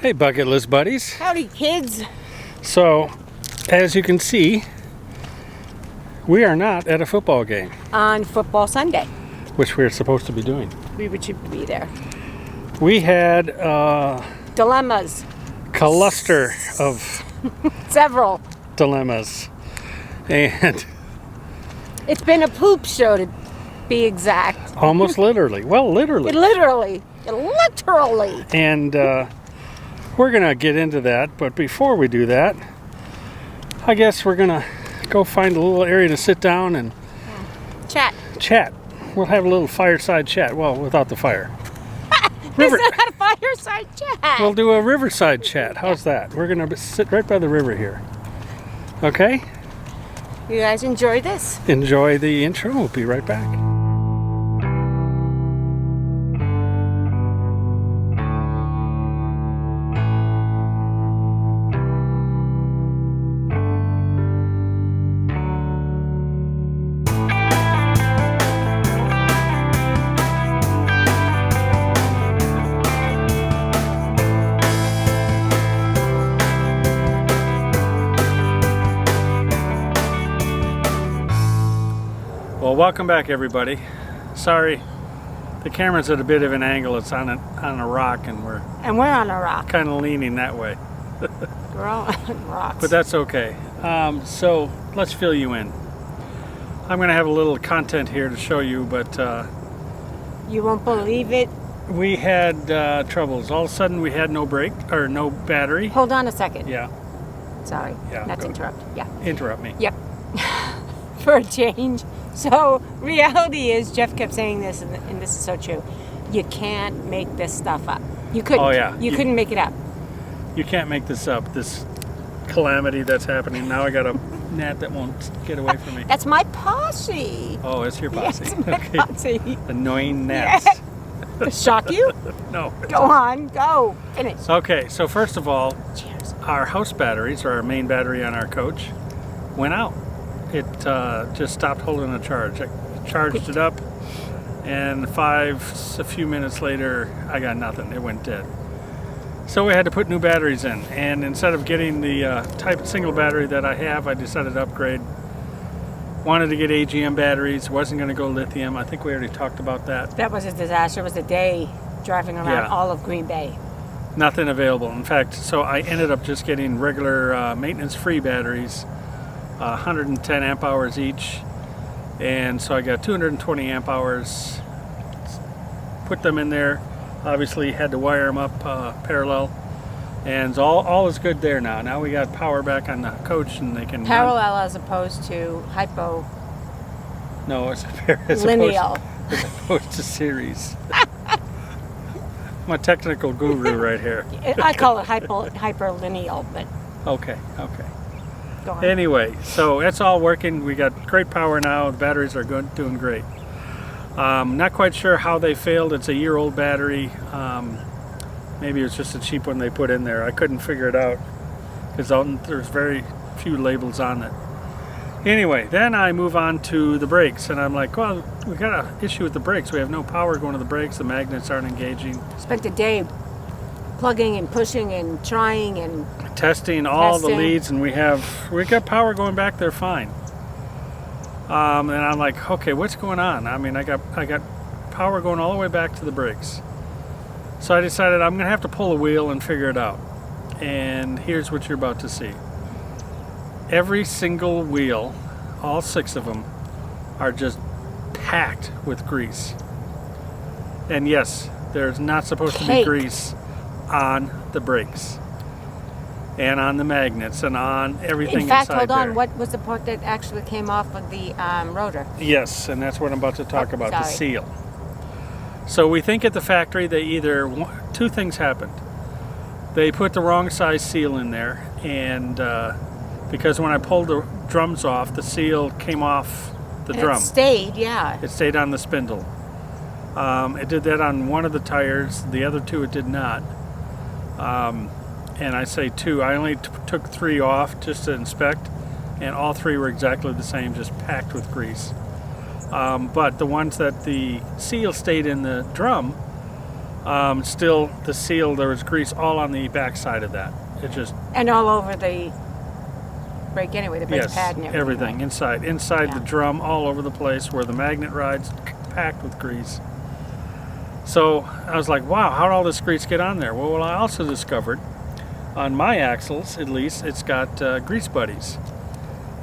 Hey, bucket list buddies. Howdy, kids. So, as you can see, we are not at a football game. On Football Sunday. Which we're supposed to be doing. We would be there. We had Dilemmas. cluster of Several. dilemmas. And It's been a poop show, to be exact. almost literally. Well, literally. Literally. And we're going to get into that. But before we do that, I guess we're going to go find a little area to sit down and Chat. We'll have a little fireside chat. Well, without the fire. This is not a fireside chat. We'll do a riverside chat. How's that? We're going to sit right by the river here. Okay? You guys enjoy this? Enjoy the intro. We'll be right back. Well, welcome back, everybody. Sorry, the camera's at a bit of an angle. It's on a rock, and we're on a rock. kind of leaning that way. We're all on rocks. But that's okay. So let's fill you in. I'm going to have a little content here to show you, but You won't believe it. we had troubles. All of a sudden, we had no battery. Hold on a second. Yeah, Sorry. Yeah, Not to go. interrupt. Yeah. interrupt me. Yep. For a change. So reality is, Jeff kept saying this, and this is so true. You can't make this stuff up. You couldn't. Oh, yeah. You couldn't make it up. You can't make this up. This calamity that's happening now. I got a gnat that won't get away from me. That's my posse. Oh, it's your posse. Yes, my Okay. posse. Annoying gnats. Shock you? No. Go on. Go. Finish. Okay, so first of all, Cheers. our house batteries, or our main battery on our coach, went out. It just stopped holding a charge. I charged it up, and a few minutes later, I got nothing. It went dead. So we had to put new batteries in, and instead of getting the type single battery that I have, I decided to upgrade. Wanted to get AGM batteries, wasn't going to go lithium. I think we already talked about that. That was a disaster. It was a day driving around Yeah. all of Green Bay. Nothing available. In fact, so I ended up just getting regular maintenance-free batteries, 110 amp hours each, and so I got 220 amp hours. Put them in there. Obviously, had to wire them up parallel, and all is good there now. Now we got power back on the coach, and they can Parallel as opposed to hypo. No, it's Lineal. as opposed to series. I'm a technical guru right here. I call it hyperlineal, but Okay. go on. Anyway, so it's all working. We got great power now. The batteries are good, doing great. Not quite sure how they failed. It's a year-old battery. Maybe it's just a cheap one they put in there. I couldn't figure it out because there's very few labels on it. Anyway, then I move on to the brakes, and I'm like, well, we got an issue with the brakes. We have no power going to the brakes. The magnets aren't engaging. Spent a day plugging and pushing and trying and Testing all the Testing. leads, and we got power going back there fine. And I'm like, okay, what's going on? I mean, I got power going all the way back to the brakes. So I decided I'm gonna have to pull a wheel and figure it out. And here's what you're about to see. Every single wheel, all 6 of them, are just packed with grease. And yes, there's not supposed to be Cake. grease on the brakes and on the magnets and on everything in fact, inside hold on. there. What was the part that actually came off of the rotor? Yes, and that's what I'm about to talk about, the sorry. seal. So we think at the factory two things happened. They put the wrong size seal in there, and because when I pulled the drums off, the seal came off the drum. It stayed, yeah. It stayed on the spindle. It did that on one of the tires. The other 2 it did not. And I say 2. I only took 3 off just to inspect, and all 3 were exactly the same, just packed with grease. But the ones that the seal stayed in the drum, Still, the seal, there was grease all on the back side of that. It just, And all over the brake anyway, the brake yes, pad and everything. everything. Inside Yeah. the drum, all over the place where the magnet rides, packed with grease. So I was like, wow, how did all this grease get on there? Well, I also discovered on my axles, at least, it's got grease buddies.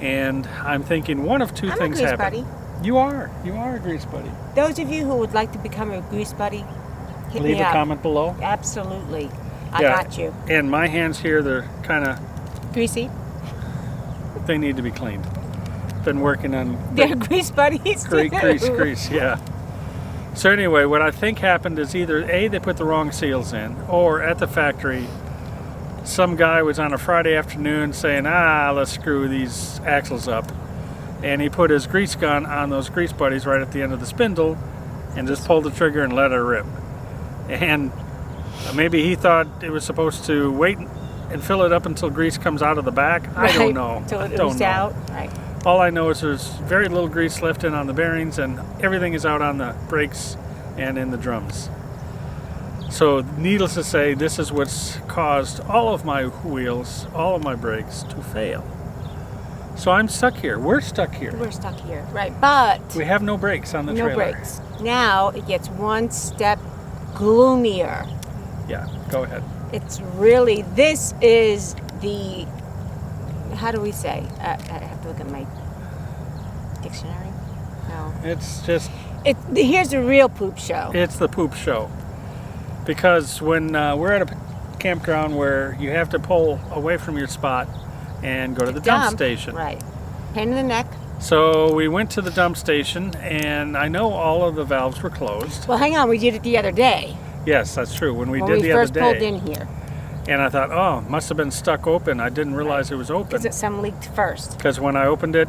And I'm thinking one of two I'm things a grease happen. buddy. You are a grease buddy. Those of you who would like to become a grease buddy, hit Leave me a up. comment below. Absolutely. I Yeah. got you. And my hands here, they're kind of, Greasy. they need to be cleaned. Been working on They're grease buddies. great too. grease, yeah. So anyway, what I think happened is either A, they put the wrong seals in, or at the factory, some guy was on a Friday afternoon saying, let's screw these axles up. And he put his grease gun on those grease buddies right at the end of the spindle and just pulled the trigger and let it rip. And maybe he thought it was supposed to wait and fill it up until grease comes out of the back. I don't know. Until it Don't oozed know. out. Right. All I know is there's very little grease left in on the bearings and everything is out on the brakes and in the drums. So needless to say, this is what's caused all of my wheels, all of my brakes to fail. So I'm stuck here. We're stuck here. We're stuck here. Right. But We have no brakes on the no trailer. brakes. Now it gets one step gloomier. Yeah, go ahead. It's really, this is the, how do we say? I have to look at my dictionary. No. It's just, Here's the real poop show. it's the poop show. Because when we're at a campground where you have to pull away from your spot and go to the dump station. Right. Pain in the neck. So we went to the dump station, and I know all of the valves were closed. Well, hang on. We did it the other day. Yes, that's true. When we when did we the first other pulled day, in here. and I thought, oh, must have been stuck open. I didn't realize it was open. Because some leaked first. Because when I opened it,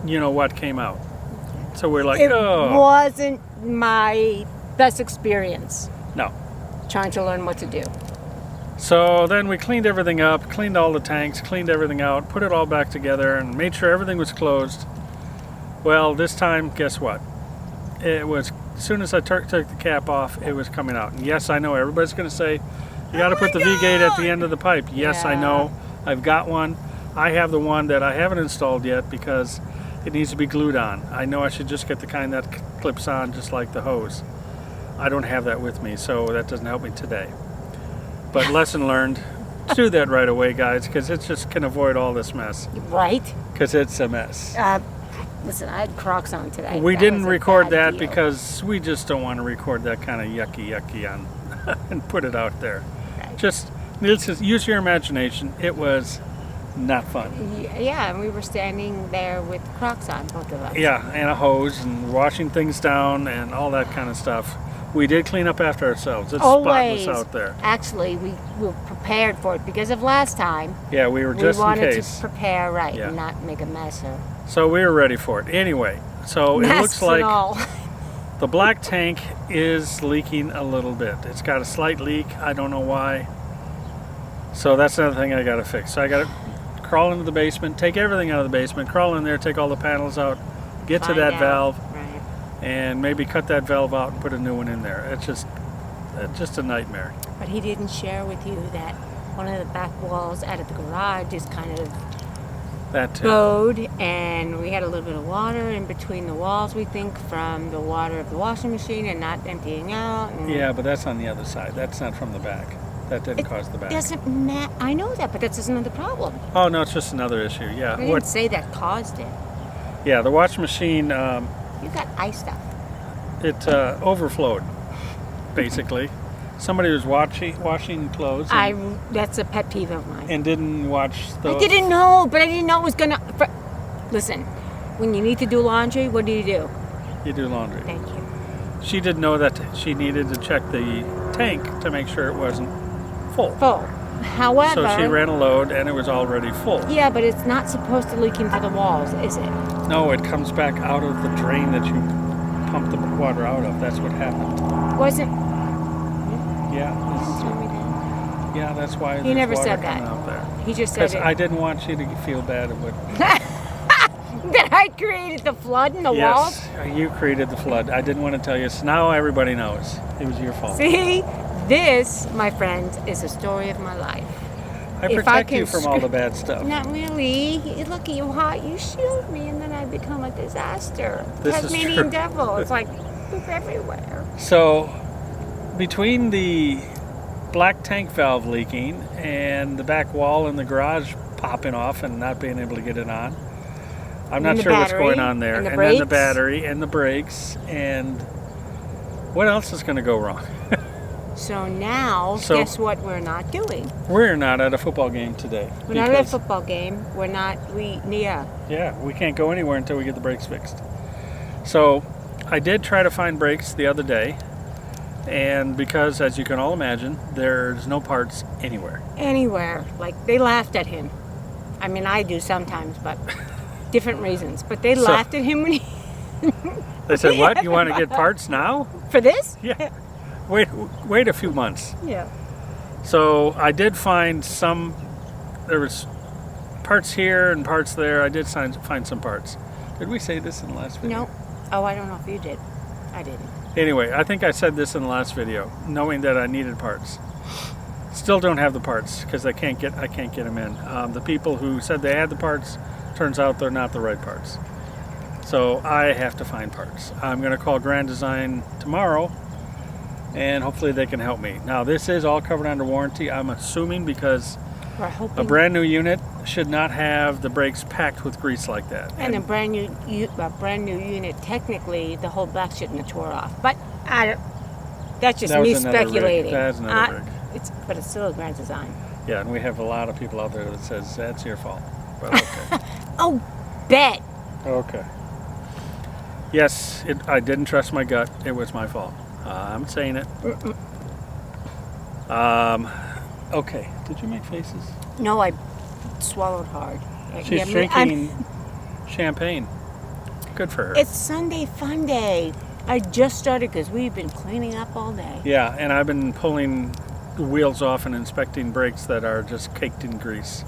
you know what came out. So we're like, It oh, wasn't my best experience no. trying to learn what to do. So then we cleaned everything up, cleaned all the tanks, cleaned everything out, put it all back together, and made sure everything was closed. Well, this time, guess what? It was, as soon as I took the cap off, it was coming out. And yes, I know everybody's going to say, you got to put the V-gate at the end of the pipe. Yes, I Yeah. know. I've got one. I have the one that I haven't installed yet because it needs to be glued on. I know I should just get the kind that clips on just like the hose. I don't have that with me, so that doesn't help me today. But lesson learned, do that right away, guys, because it just can avoid all this mess. Right? Because it's a mess. Listen, I had Crocs on today. We That didn't was a record bad that deal. because we just don't want to record that kind of yucky on and put it out there. Right. Just use your imagination. It was not fun. Yeah, and we were standing there with Crocs on, both of us. Yeah, and a hose and washing things down and all that kind of stuff. We did clean up after ourselves. It's Always. spotless out there. Actually, we were prepared for it because of last time. Yeah, we were just we in wanted case. to prepare right Yeah. and not make a mess or So we were ready for it. Anyway, so it mess looks and like all. the black tank is leaking a little bit. It's got a slight leak. I don't know why. So that's another thing I got to fix. So I got to crawl into the basement, take everything out of the basement, crawl in there, take all the panels out, get to Find that out. valve, Right. and maybe cut that valve out and put a new one in there. It's just a nightmare. But he didn't share with you that one of the back walls out of the garage is kind of That too. bowed, and we had a little bit of water in between the walls, we think, from the water of the washing machine and not emptying out. And Yeah, but that's on the other side. That's not from the back. That didn't It cause the back. doesn't matter. I know that, but that's just another problem. Oh no, it's just another issue. Yeah. I didn't say that caused it. Yeah, the washing machine. You got ice stuff. It overflowed, basically. Somebody was washing clothes That's a pet peeve of mine. and didn't watch the... I didn't know, but I didn't know it was gonna. Listen, when you need to do laundry, what do? You do laundry. Thank you. She didn't know that she needed to check the tank to make sure it wasn't full. Full. However, So she ran a load and it was already full. Yeah, but it's not supposed to leak into the walls, is it? No, it comes back out of the drain that you pump the water out of. That's what happened. Wasn't. Yeah. Tell me that. Yeah, that's why He there's never water said coming that. out there. He just said Because it. I didn't want you to feel bad. That I created the flood in the walls? Yes, you created the flood. I didn't want to tell you, so now everybody knows. It was your fault. See, this, my friends, is a story of my life. I protect you from all the bad stuff. Not really. Look at you hot. You shield me, and then I become a disaster. This is Tasmanian true. devil. It's like poop everywhere. So, between the black tank valve leaking and the back wall in the garage popping off and not being able to get it on, I'm not sure what's going on there. And then the battery and the brakes, and what else is going to go wrong? So now, guess what we're not doing? We're not at a football game today. We're not at a football game. We're not, Yeah, we can't go anywhere until we get the brakes fixed. So, I did try to find brakes the other day, and because, as you can all imagine, there's no parts anywhere. Anywhere. Like, they laughed at him. I mean, I do sometimes, but different reasons. But they laughed at him when he... They said, what? You want to get parts now? For this? Yeah. Wait a few months. Yeah. So I did find there was parts here and parts there. I did find some parts. Did we say this in the last video? No. Oh, I don't know if you did. I didn't. Anyway, I think I said this in the last video, knowing that I needed parts. Still don't have the parts because I can't get them in. The people who said they had the parts, turns out they're not the right parts. So I have to find parts. I'm going to call Grand Design tomorrow, and hopefully they can help me. Now, this is all covered under warranty, I'm assuming, because a brand new unit should not have the brakes packed with grease like that. And a brand new unit, technically, the whole back shouldn't have tore off. But that's just me speculating. That's another rig. But it's still a Grand Design. Yeah, and we have a lot of people out there that says that's your fault. But okay. Oh, bet. Okay. Yes, I didn't trust my gut. It was my fault. I'm saying it. Okay. Did you make faces? No, I swallowed hard. She's drinking champagne. Good for her. It's Sunday Fun Day. I just started because we've been cleaning up all day. Yeah, and I've been pulling the wheels off and inspecting brakes that are just caked in grease.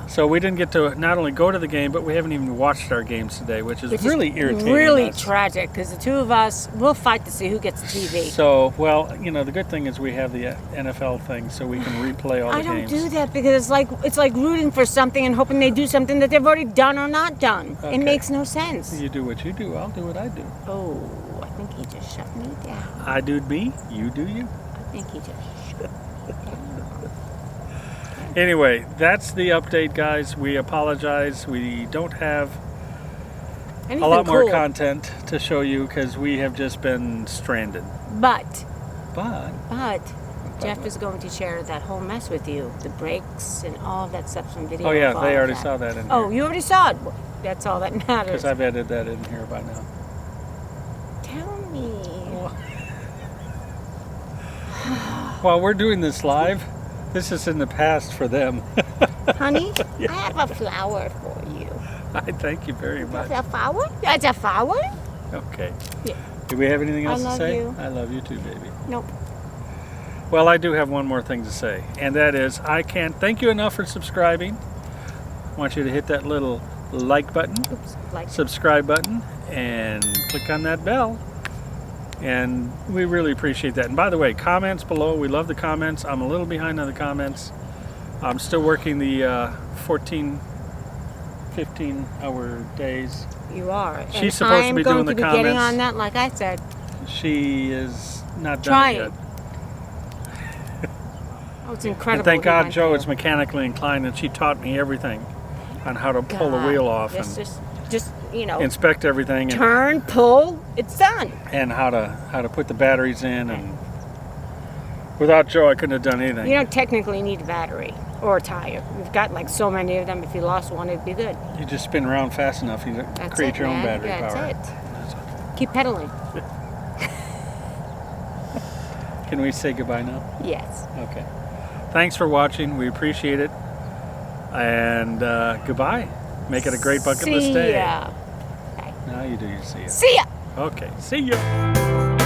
So we didn't get to not only go to the game, but we haven't even watched our games today, which is really irritating. Really tragic, because the two of us will fight to see who gets the TV. So, well, the good thing is we have the NFL thing, so we can replay all the games. I don't do that because it's like rooting for something and hoping they do something that they've already done or not done. Okay. It makes no sense. You do what you do, I'll do what I do. Oh, I think he just shut me down. I do me, you do you. I think he just shut me down. Anyway, that's the update, guys. We apologize. We don't have a lot more content to show you because we have just been stranded. But Jeff is going to share that whole mess with you. The brakes and all of that stuff from video. Oh, yeah, they already saw that in here. Oh, you already saw it? That's all that matters. Because I've edited that in here by now. Tell me. While we're doing this live, this is in the past for them. Honey, Yeah. I have a flower for you. I thank you very much. That's a flower? That's a flower? Okay. Yeah. Do we have anything else to say? You. I love you too, baby. Nope. Well, I do have one more thing to say, and that is I can't thank you enough for subscribing. I want you to hit that little like button, subscribe button, and click on that bell. And we really appreciate that. And by the way, comments below. We love the comments. I'm a little behind on the comments. I'm still working the 14, 15-hour days. You are. She's supposed to be doing the comments. I'm going to be getting on that, like I said. She is not done it yet. Oh, it's incredible. And thank God Joe is mechanically inclined, and she taught me everything on how to pull the wheel off just inspect everything. Turn, pull, it's done. And how to put the batteries in. And without Joe, I couldn't have done anything. You don't technically need a battery or a tire. We've got like so many of them. If you lost one, it'd be good. You just spin around fast enough, you create your own battery power. That's it. Keep pedaling. Can we say goodbye now? Yes. Okay. Thanks for watching. We appreciate it. And goodbye. Make it a great bucket list day. See ya. Now you do your see ya. See ya. Okay. See ya.